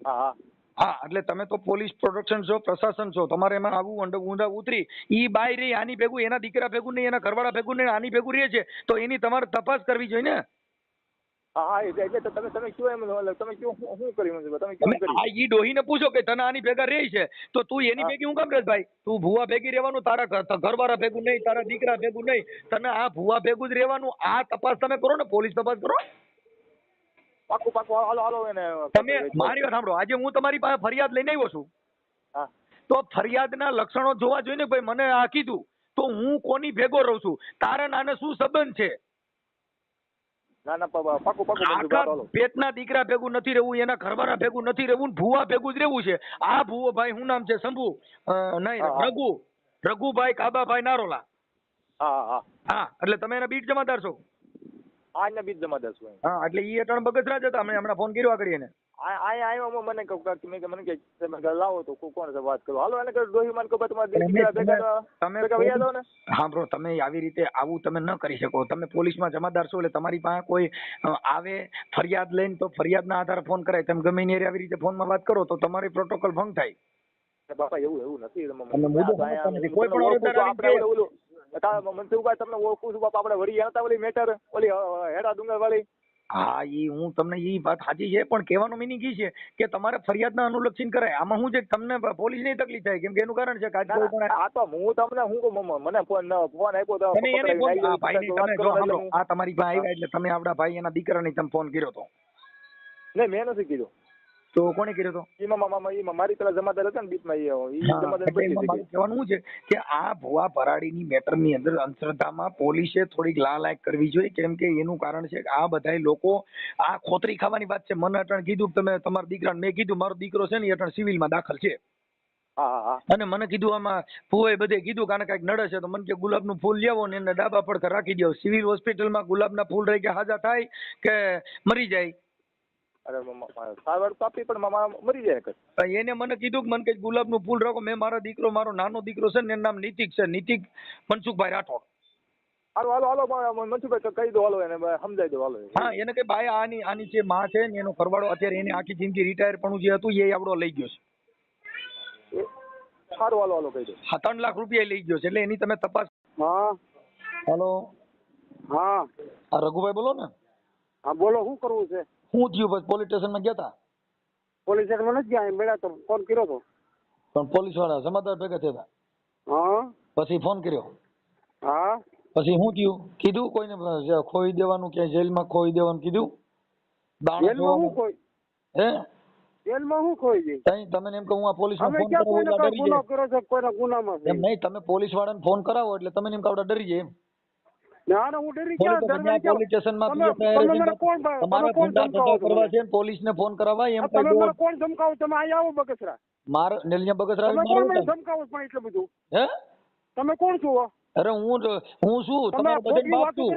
હા હા હા એટલે તમે તો પોલીસ પ્રોટેક્શન છો, પ્રશાસન છો, તમારે એમાં આવું ઊંડા ઉતરી ઈ બાઈ રહી આની ભેગું, એના દીકરા ભેગું નહીં, એના ઘરવાળા ભેગું નહીં, આની ભેગું રહે છે, તો એની તમારે તપાસ કરવી જોઈએ ને. હા હા એટલે તો તમે કયો એમ તમે કયો શું કર્યું તમે તમે કેમ કર્યું? આ ઈ ડોહીને પૂછો કે તને આની ભેગા રહી છે તો તું એની હા. ભેગી હું કામ રહેશ ભાઈ? તું ભૂવા ભેગી રહેવાનું, તારા ઘરવાળા ભેગું નહીં, તારા દીકરા ભેગું નહીં, તને આ ભૂવા ભેગું જ રહેવાનું. આ તપાસ તમે કરો ને, પોલીસ તપાસ કરો. પાકું પાકું હાલો હાલો એને તમે મારી વાત સાંભળો, આજે હું તમારી પાસે ફરિયાદ લઈને આવ્યો છું, હા તો ફરિયાદના લક્ષણો જોવા જોઈએ ને ભાઈ. મને આ કીધું તો હું કોની ભેગો રહું છું, તારા નાને શું સંબંધ છે? ના ના પાકું પાકું આખા હાલો. પેટના દીકરા ભેગું નથી રહેવું, એના ઘરવાળા ભેગું નથી રહેવું, ભૂવા ભેગું જ રહેવું છે. આ ભૂવો ભાઈ શું નામ છે? શંભુ નહીં, હા. રઘુભાઈ કાબાભાઈ નારોલા. હા હા હા એટલે તમે એના બીટ જમાદાર છો. આજના બીજ જમાદાર છું. હા એટલે ઈ અટાણ બગસરા જ હતા, અમે હમણાં ફોન કર્યો આગળ એને. આવ્યો મને મને કે તમે લાવો તો કોણ છે વાત કરો. હાલો એને ડોહી માન કહો તમારે તમે ભેગા વૈયા જાઓ ને. હા બ્રો, તમે આવી રીતે આવું તમે ન કરી શકો. તમે પોલીસમાં જમાદાર છો એટલે તમારી પાસે કોઈ આવે ફરિયાદ લઈને તો ફરિયાદના આધારે ફોન કરાય. તમે ગમે એની હારે આવી રીતે ફોનમાં વાત કરો તો તમારી પ્રોટોકોલ ભંગ થાય. બાપા એવું નથી. તમને મુદ્દો સમજતા નથી. કોઈ પણ ઓળખદાર આવી આપણે મનસુખભાઈ તમને ઓળખું છું બાપા. આપણે વળી હતા ઓલી મેટર ઓલી હેડા ડુંગર વાળી. હા ઈ હું તમને ઈ વાત સાચી છે, પણ કહેવાનો મિનિંગ ઈ છે કે તમારે ફરિયાદના અનુલક્ષીને કરાય. આમાં શું છે કે તમને પોલીસની તકલીફ થાય, કેમ કે એનું કારણ છે કે આજ કોઈ પણ આ તો હું તમને શું કહું, મને ફોન આપ્યો તો તમે એને ફોન આ ભાઈને તમે જો સાંભળો, નહીં આ તમારી પાસે આવ્યા એટલે તમે આપડા ભાઈ એના દીકરાને તમે ફોન કર્યો તો? મેં નથી કીધું. તો કોને કર્યો તો? એમાં મારી પેલા જમાદાર હતા ને બીચમાં ઈ જમાદાર એટલે એમાં મારું કહેવાનું શું છે કે આ ભુવા ભરાડીની મેટરની અંદર અંધશ્રદ્ધામાં પોલીસે થોડીક લાલાયક કરવી જોઈએ, કેમ કે એનું કારણ છે કે આ બધાય લોકો આ ખોતરી ખાવાની વાત છે. મને અટણ કીધું કે તમે તમારા દીકરાને, મેં કીધું મારો દીકરો છે ને અટણ સિવિલમાં દાખલ છે. હા હા અને મને કીધું આમાં ભુવાએ બધે કીધું કે આને કાંઈક નડે છે તો મને કે ગુલાબનું ફૂલ લેવો ને એને ડાબા પડખે રાખી દો. સિવિલ હોસ્પિટલમાં ગુલાબના ફૂલ રહી કે હાજા થાય કે મરી જાય? અરે સારવાર તો આપી પણ મરી જાય. એને મને કીધું કે મને કઈ ગુલાબનું ફૂલ રાખો. મેં મારા દીકરો, મારો નાનો દીકરો છે ને એનું નામ નીતિક છે, નીતિક મનસુખભાઈ રાઠોડ. હાલો હાલો મનસુખભાઈ કહી દો, હાલો એને સમજાઈ દો. હાલો હા એને કઈ ભાઈ આની જે માં છે ને એનો ઘરવાળો અત્યારે એને આખી જિંદગી રિટાયર પણ જે હતું એ આવડો લઈ ગયો છે. સારું હાલો હાલો કહી દો. હા 3 લાખ રૂપિયા લઈ ગયો છે, એટલે એની તમે તપાસ. હા હેલો, હા આ રઘુભાઈ બોલો ને? હા બોલો, શું કરવું છે? શું થયું? પછી પોલીસ સ્ટેશનમાં ગયા હતા? પોલીસ સ્ટેશનમાં નથી ગયા, મેળા તો ફોન કર્યો હતો પણ પોલીસ વાળા જમાદાર ભેગા થયા હતા. હા પછી ફોન કર્યો. હા પછી શું થયું? કીધું કોઈને ખોઈ દેવાનું કે જેલમાં ખોઈ દેવાનું કીધું? દાણા જેલમાં હું કોઈ હે જેલમાં હું ખોઈ જઈ? તમે એમ કહું આ પોલીસમાં અમે ફોન ક્યાં કરાવો એટલે કોઈને ડરી ગુનો જાય. કર્યો છે? કોઈના ગુનામાં છે એમ નહીં, તમે પોલીસ વાળાને ફોન કરાવો એટલે તમે એમ કાવડા ડરી જાય એમ. ના ના હું ડરી ગયા. પોલીસ સ્ટેશનમાં તમે મને કોણ તમારે કોણ ગુંડા ધમકાવો છો? કરવા છે ને પોલીસને ફોન કરાવવા એમ તમે કહી દો. મને કોણ ધમકાવો? તમે અહીંયા આવો બગસરા. મારે નેલિયા બગસરા તમે કોણ મને ધમકાવો પણ એટલું બધું? હે તમે કોણ છો? અરે હું શું તમે તમારો બધાનો બાપ છું.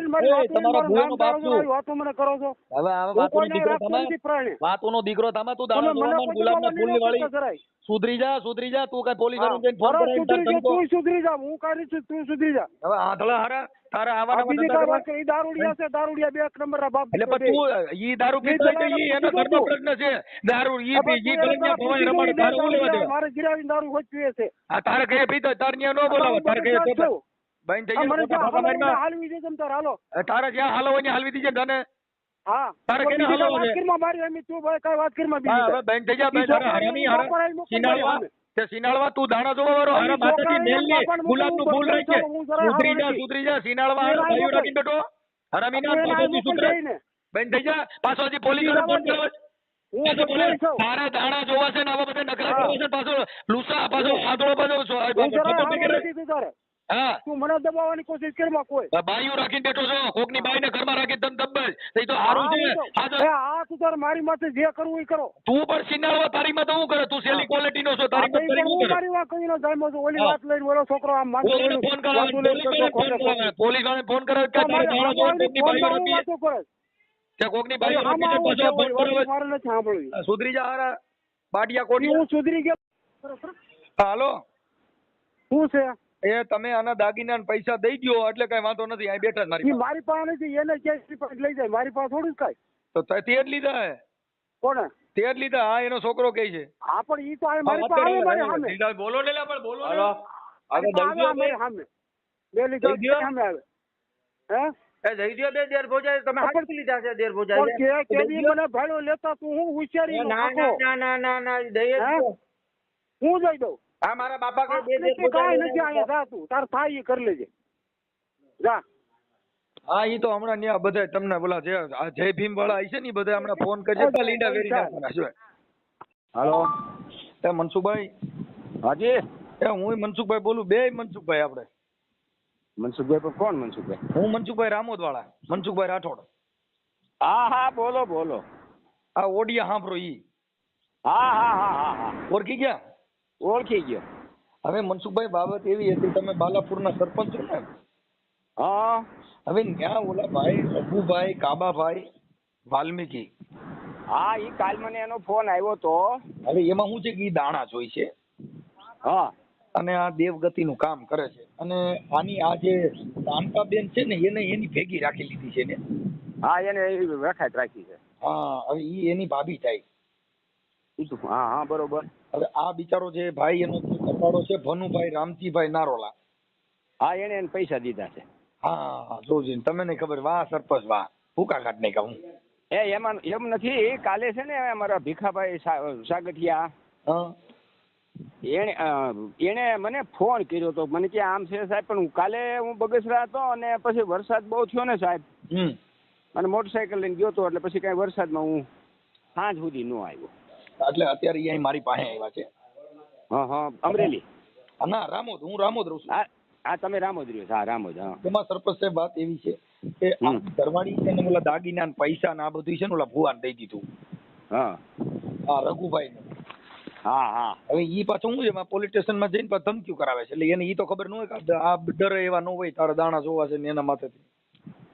તમારા મારું ભૂવાનો બાપ છું. વાતો મને કરો છો. હવે આ હું વાતોનો કોઈને દીકરો રાખતો તમા નથી પ્રાણી. વાતોનો દીકરો તમા તું તમે દાણા મને જોવામાં કોઈ ગુલાબના દબાવવાની ફૂલની ન વાળી કરતા જરાય. સુધરી જા તું કઈ પોલીસ હા. વાળાને જઈને ફોન બરાબર, કરાવીને તાર સુધરી જા, ધમકો. તું સુધરી જા. હું કાઢી છું, તું સુધરી જા. હવે આંધળા હારા તારા આ આવાના બીજી ધંધા કાંઈ કરવા. વાત કરી. દારૂડિયા છે, દારૂડિયા બે એક નંબરના બાપ. એટલે પણ તું ઈ દારૂ પીતો હોય તો ઈ એનો ઘરનો પ્રશ્ન છે. દારૂ ઈ પી ઈ કલંગિયા ભવાઈ રમાડે, તારે હું લેવા દેવા? મારે ગિરાવીને દારૂ હોજ પીએ છે. આ તારે કઈ પીતો તાર ન્યા નો બોલાવે, તારે કઈ તો બેન થઈ મને જાય જ્યાં બાપા મારીમાં. હાલવી દે તમ તાર હાલો. તારે જ્યાં હાલો હોય ત્યાં હાલવી દીજે તને. હા તારે તો કેને બીજી હાલવા વાત છે? કરીમાં મારી એમ તું ભાઈ કઈ વાત કરીમાં હા બીજી હવે બેન થઈ જા, બેન તારે હરામી હારા સિનાળવા તે સિનાળવા તું દાણા જોવા વાળો હારા માતાજી મેલની ગુલાબનું ફૂલ રહી છે. સુધરી જા સિનાળવા હારા ભાઈઓ રાખીને બેઠો હરામી ના પાછળથી સુધરે. બેન થઈ જા, પાછો હજી પોલીસ વાળા ફોન કરે. પાછો બોલે તારે દાણા જોવા છે ને આવા બધા નખરા કરવા છે, પાછો લુસા પાછો આંધળો પાછો હા તું મને દબાવવાની કોશિશ કરીમાં કોઈ બાઈઓ રાખીને બેઠો છો, કોકની બાઈને ઘરમાં રાખીને તમ દબ્બજ. એ તો હારું છે. આ તું તાર મારી માથે જે કરવું એ કરો. તું પણ સિનાળવા તારી માં તો હું કરે? તું સેલી ક્વોલિટી નો છો, તારી માં કરી હું કરે? મારી વાત કહીને જામ્યો છું. ઓલી વાત લઈને ઓલો છોકરો આમ માંગે ફોન કરાવે, પોલીસ વાળાને ફોન કરાવે કે તારે દાણા જોવા કોકની બાઈઓ રાખી તે કોકની બાઈઓ રાખી છે, પાછો ફોન કરાવે. મારે નથી સાંભળવી. સુધરી જા હારા બાડિયા કોટી. હું સુધરી ગયો. હાલો શું છે એ તમે આના દાગીના પૈસા દઈ દો એટલે કઈ વાંધો નથી. અહીં બેઠા જ એ મારી પાસે નથી. એને ક્યાંય પાસે લઈ જાય. મારી પાસે થોડું જ કાંઈ. તો તે જ લીધા હે. કોણે તે જ લીધા હા એનો છોકરો કહે છે હા પણ ઈ તો આ મારી પાસે આવે મારી સામે સીધા બોલો ને લા, પણ બોલો ને. હાલો મારી પાસે આવે મારી સામે બે લીધો દઈ દ્યો. સામે આવે હે એ દઈ દ્યો બે દેર ભોજાય તમે પણ- હાથથી લીધા છે દેર ભોજાય પણ કે કેદી મને ભાડો લેતા તું હું હોશિયારી નો ના આખો ના ના ના ના દઈ જ હે? દ્યો. હું જઈ દઉં આ મારા બાપા કે બે દેર કાંઈ ભોજાય નથી અહીંયા જા તું તાર થાય ઈ કરી લેજે જા હા ઈ તો હમણાં ન્યા બધા તમને બોલા જે આ જય ભીમ વાળા છે ને ઈ બધા હમણાં ફોન કરશે તો લીંડા વેરી નાખવાના છે. હાલો એ મનસુખભાઈ હાજી એ હું મનસુખભાઈ બોલું બે મનસુખભાઈ આપણે મનસુખભાઈ પણ કોણ મનસુખભાઈ હું મનસુખભાઈ રામોદ વાળા મનસુખભાઈ રાઠોડ હા હા બોલો બોલો આ ઓડિયા સાંભળો ઈ હા હા હા હા હા ઓળખી ગયા. ઓળખી ગયો હવે મનસુખભાઈ બાબત એવી હતી તમે બાલાપુરના સરપંચ છો ને હા હવે ત્યાં ઓલા ભાઈ રઘુભાઈ કાબાભાઈ વાલ્મીકી હા ઈ કાલ મને એનો ફોન આવ્યો તો હવે એમાં શું છે કે ઈ દાણા જોઈ છે હા અને આ દેવગતિનું કામ કરે છે અને આની આ જે કાંતાબેન છે ને એને એની ભેગી રાખી લીધી છે ને હા એને એવી રખાત રાખી છે હા હવે ઈ એની ભાભી થાય. ઈ તો હા હા બરોબર હવે આ બિચારો જે ભાઈ એનો જે કપાળો છે ભનુભાઈ રામજીભાઈ નારોલા હા એને પૈસા દીધા છે હા જોજી તમને નહીં ખબર વાહ સરપંચ વાહ ભૂકા કાઢ નહીં કહું એ એમાં એમ નથી કાલે છે ને અમારા ભીખાભાઈ સાગઠિયા હા એને મને ફોન કર્યો તો મને કે આમ છે સાહેબ પણ હું કાલે હું બગસરા હતો અને પછી વરસાદ બહુ થયો ને સાહેબ હમ અને મોટરસાયકલ લઈને ગયો તો એટલે પછી કઈ વરસાદમાં હું સાંજ સુધી ન આવ્યો એટલે અત્યારે ઈ અહીં મારી પાસે આવ્યા છે. હા હા અમરેલી હા, ના રામોદ હું રામોદ રહું છું. હા હા તમે રામોદ રહ્યો છો હા રામોદ હા એમાં સરપંચ સાહેબ વાત એવી છે કે આ ઘરવાળી છે ને ઓલા દાગીના ને પૈસા ને આ બધું છે ને ઓલા ભુવાને દઈ દીધું હા હા રઘુભાઈ ને. હા હા હવે ઈ પાછું શું છે એમાં પોલીસ સ્ટેશનમાં જઈને પાછું ધમકીઓ કરાવે છે એટલે એને ઈ તો ખબર ન હોય કે આ ડરે એવા ન હોય તારા દાણા જોવા છે ને એના માથેથી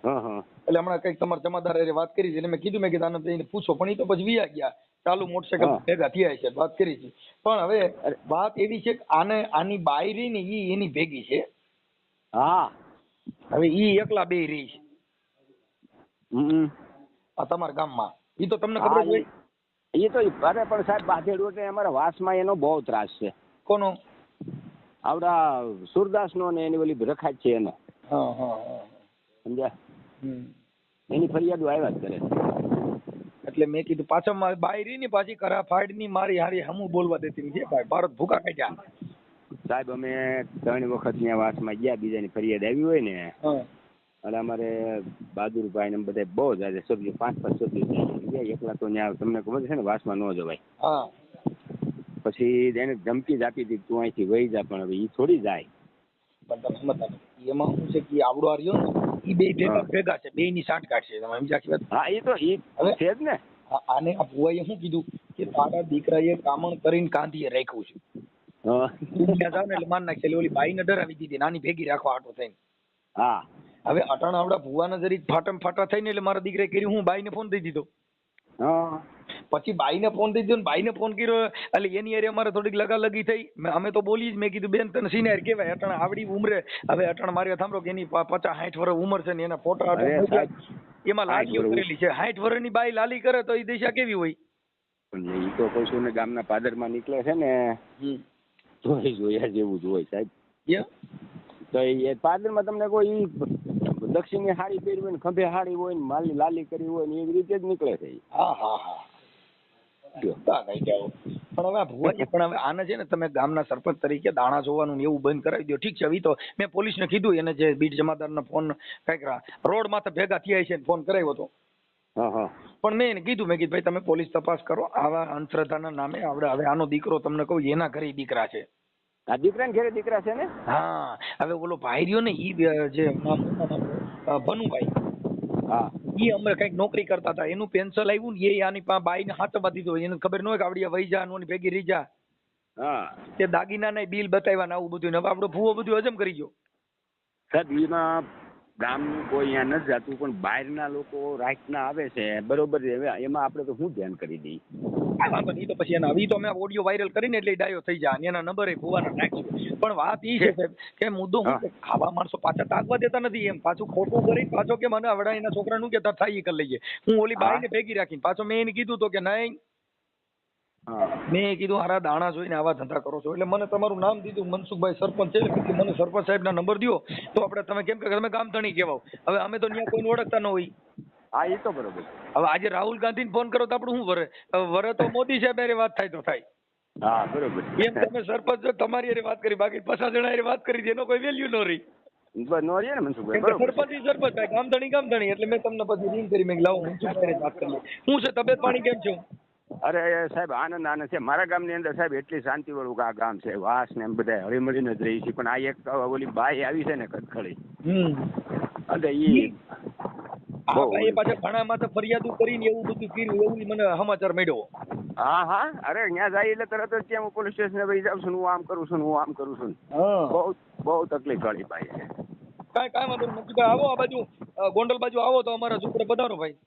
હા હા એટલે હમણાં કઈક તમારા જમાદાર હારે વાત કરી છે એટલે મેં કીધું મેં કીધું આને જઈને પૂછો પણ ઈ તો પછી વિયા ગયા ચાલુ મોટરસાયકલ હા. ભેગા થયા છે વાત કરી છે પણ હવે વાત એવી છે કે આને આની બાઈ રહી ને ઈ એની ભેગી છે હા હવે ઈ એકલા બે રહી છે હમ આ તમારા ગામમાં ઈ તો તમને હા, ખબર જ હોય. એ તો અરે પણ સાહેબ બાધેડું એટલે અમારા વાસમાં એનો બહુ ત્રાસ છે કોનો આવડા સુરદાસનો ને એની ઓલી રખાત છે એનો હા હા હા સમજ્યા હમ. એની ફરિયાદો આવ્યા જ કરે એટલે મેં કીધું પાછા મારી બાઈ રહી ને પાછી કરા ફાડ ની મારી હારી હમું બોલવા દેતી નથી ભાઈ ભારત ભૂકા કાઢ્યા સાહેબ અમે 3 વખત ત્યાં વાસમાં ગયા બીજાની ફરિયાદ આવી હોય ને હા અને અમારે બહાદુરભાઈ ને બધા બહુ જ આજે સભ્યો 5-5 સભ્યો ગયા એકલા તો ત્યાં તમને ખબર છે ને વાસમાં ન જવાય હા પછી એને ધમકી જ આપી હતી તું અહીંથી વહી જા પણ હવે એ થોડી જાય પણ તમે સમજતા નથી એમાં શું છે કે આવડો આ રહ્યો ને એ બે ભેગા છે બે ની સાંઠગાંઠ છે તમે સમજ્યા કે વાત હા એ તો એ હવે છે જ ને આને આ ભુવાએ શું કીધું કે તારા દીકરાએ કામણ કરીને કાંધીએ રાખ્યું છે હા તું ત્યાં જાવ ને એટલે માર નાખશે એટલે ઓલી બાઈને ડરાવી દીધી નાની ભેગી રાખવા આટો થઈને હા હવે અટાણા આવડા ભુવાના જરીક ફાટમ ફાટા થઈને એટલે મારા દીકરાએ કર્યું હું બાઈને ફોન દઈ દીધો હા પછી બાઈને ફોન દઈ દીધો ને બાઈને ફોન કર્યો એટલે એની હારે અમારે થોડીક લગાલગી થઈ અમે તો બોલી જ મેં કીધું બેન તને સિનિયર કહેવાય અટાણા આવડી ઉંમરે હવે અટાણા મારે સાંભળો કે એની 50-60 વર્ષ ઉંમર છે ને એના ફોટા અરે સાહેબ, એમાં લાલીઓ 60 કરેલી છે 60 વર્ષની બાઈ લાલી કરે તો એ દિશા કેવી હોય પણ એ તો કહું છું ને ગામના પાદરમાં નીકળે છે ને જોયા જેવું જ હોય સાહેબ તો એ પાદરમાં તમને કોઈ દક્ષિણની હાડી પહેરી હોય ને ખંભે હાડી હોય ને માલી લાલી કરી હોય ને એવી રીતે જ નીકળે છે ઈ. હા હા હા પણ હવે આ ભુવાજી પણ હવે આને છે ને તમે ગામના સરપંચ તરીકે દાણા જોવાનું ને એવું બંધ કરાવી દો ઠીક છે હવે તો મેં પોલીસને કીધું એને જે બીટ જમાદારનો ફોન કઈક રોડ માથે ભેગા થયા છે ફોન કરાવ્યો હતો હા હા પણ મેં એને કીધું મેં કીધું ભાઈ તમે પોલીસ તપાસ કરો આવા અંધશ્રદ્ધાના નામે આવડે હવે આનો દીકરો તમને કહું એના ઘરે દીકરા છે આ દીકરા ને ઘરે દીકરા છે ને હા હવે ઓલો ભાઈ રહ્યો ને ઈ જે ભનુભાઈ હા ઈ અમે કઈક નોકરી કરતા હતા એનું પેન્શન આવ્યું ને એ આની પાસે બાઈને હાથમાં દીધો એને ખબર ન હોય કે આવડી વહી જા નોની ભેગી રહી જા હા તે દાગીના ને બિલ બતાવ્યા ને આવું બધું ને હવે આપણો ભૂવો બધું હજમ કરી ગયો સાહેબ એમાં ગામનું કોઈ અહીંયા નથી જાતું, પણ બહારના લોકો રાતના આવે છે, બરોબર છે. હવે એમાં આપણે તો શું ધ્યાન કરી દઈએ? કાંઈ વાંધો નહીં, ઈ તો પછી એના ઈ તો અમે ઓડિયો વાયરલ કરીને એટલે ઈ ડાયો થઈ જાય અને એના નંબર એ ભુવાના નાખશું. પણ વાત ઈ છે સાહેબ કે મુદ્દો હું કે આવા માણસો પાછા તાકવા દેતા નથી. એમ પાછું ખોટું કરી પાછો કે મને આવડા એના છોકરાનું કે તાર થાય ઈ કરી લઈએ. હું ઓલી બાઈને ભેગી રાખીને પાછો મેં એને કીધું તો કે નહીં, મેં કીધું હારા દાણા જોઈને આવા ધંધા કરો છો. એટલે મને તમારું નામ દીધું મનસુખભાઈ સરપંચ છે, એટલે મને સરપંચ સાહેબના નંબર દ્યો તો આપણે તમે કેમ કે તમે ગામધણી કહેવાઓ. હવે અમે તો ત્યાં કોઈને ઓળખતા ન હોય. હા, એ તો બરોબર. હવે આજે રાહુલ ગાંધીને ફોન કરો તો આપણું શું વરે? વરે તો મોદી સાહેબ હારે વાત થાય તો થાય. હા, બરોબર. એમ તમે સરપંચ છો, તમારી હારે વાત કરી, બાકી 50 જણા હારે વાત કરી એનો કોઈ વેલ્યુ ન રહી. નો રે ને મનસુખભાઈ, કેમ કે બરોબર. સરપંચ ઈ સરપંચ ભાઈ, ગામધણી એટલે મેં તમને પછી રિંગ કરી મેં લાવો મનસુખભાઈ વાત કરી. શું છે તબિયત પાણી કેમ છે? અરે સાહેબ આનંદ આનંદ છે. મારા ગામની અંદર સાહેબ એટલી શાંતિવાળું આ ગામ છે, વાસ ને એમ બધા હળી મળીને જ રહી છે. પણ આ એક ઓલી બાઈ આવી છે ને કટખળી, અને ઈ હા ભાઈ પાછા ઘણામાં તો ફરિયાદો કરીને એવું બધું કર્યું એવું મને સમાચાર મળ્યો. હા, અરે અહીંયા જાય એટલે તરત જ ત્યાં પોલીસ સ્ટેશન ભાઈ જાઉં છું, હું આમ કરું છું, હું આમ કરું છું. બહુ તકલીફ વાળી બાઈ છે. કાંઈ વાંધો નહીં મનસુખભાઈ, આવો આ બાજુ ગોંડલ બાજુ આવો તો અમારા છોકરા પધારો ભાઈ.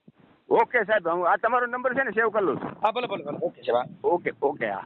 ઓકે સાહેબ, હું આ તમારો નંબર છે ને સેવ કરી લઉં છું. હા ભલે ઓકે છે. ઓકે હા.